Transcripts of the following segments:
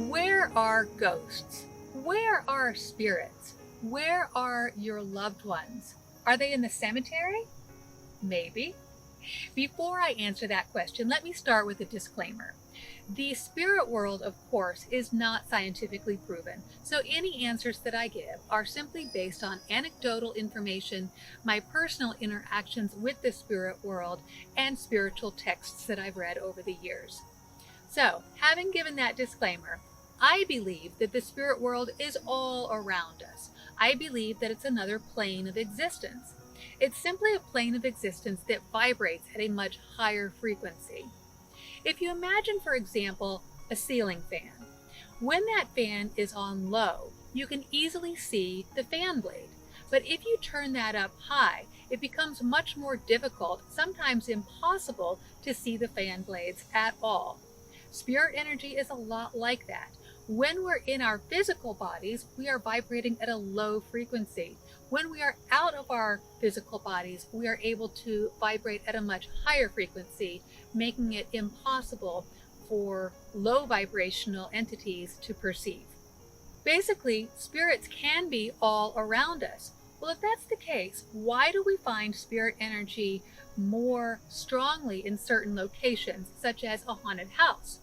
Where are ghosts? Where are spirits? Where are your loved ones? Are they in the cemetery? Maybe. Before I answer that question, let me start with a disclaimer. The spirit world, of course, is not scientifically proven, so any answers that I give are simply based on anecdotal information, my personal interactions with the spirit world, and spiritual texts that I've read over the years. So, having given that disclaimer, I believe that the spirit world is all around us. I believe that it's another plane of existence. It's simply a plane of existence that vibrates at a much higher frequency. If you imagine, for example, a ceiling fan, when that fan is on low, you can easily see the fan blade. But if you turn that up high, it becomes much more difficult, sometimes impossible, to see the fan blades at all. Spirit energy is a lot like that. When we're in our physical bodies, we are vibrating at a low frequency. When we are out of our physical bodies, we are able to vibrate at a much higher frequency, making it impossible for low vibrational entities to perceive. Basically, spirits can be all around us. Well, if that's the case, why do we find spirit energy more strongly in certain locations, such as a haunted house?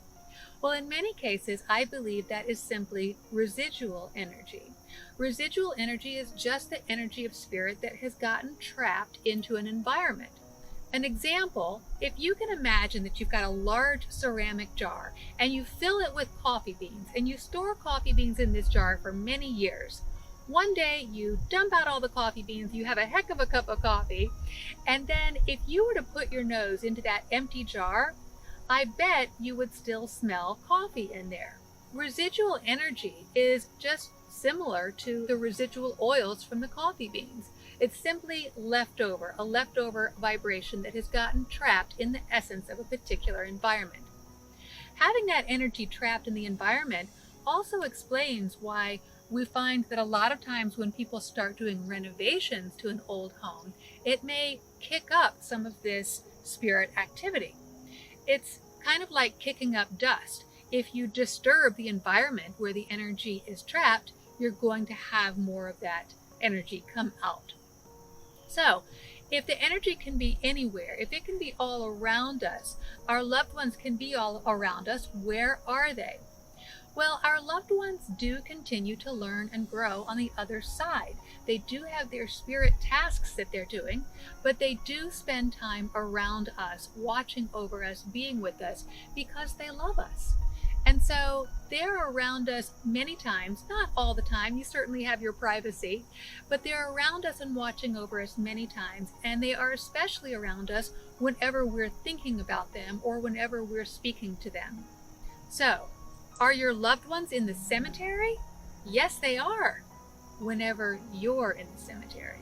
Well, in many cases, I believe that is simply residual energy. Residual energy is just the energy of spirit that has gotten trapped into an environment. An example, if you can imagine that you've got a large ceramic jar and you fill it with coffee beans and you store coffee beans in this jar for many years. One day you dump out all the coffee beans, you have a heck of a cup of coffee, and then if you were to put your nose into that empty jar, I bet you would still smell coffee in there. Residual energy is just similar to the residual oils from the coffee beans. It's simply leftover, a leftover vibration that has gotten trapped in the essence of a particular environment. Having that energy trapped in the environment also explains why we find that a lot of times when people start doing renovations to an old home, it may kick up some of this spirit activity. It's kind of like kicking up dust. If you disturb the environment where the energy is trapped, you're going to have more of that energy come out. So, if the energy can be anywhere, if it can be all around us, our loved ones can be all around us, where are they? Well, our loved ones do continue to learn and grow on the other side. They do have their spirit tasks that they're doing, but they do spend time around us, watching over us, being with us, because they love us. And so they're around us many times, not all the time, you certainly have your privacy, but they're around us and watching over us many times, and they are especially around us whenever we're thinking about them or whenever we're speaking to them. So, are your loved ones in the cemetery? Yes, they are, whenever you're in the cemetery.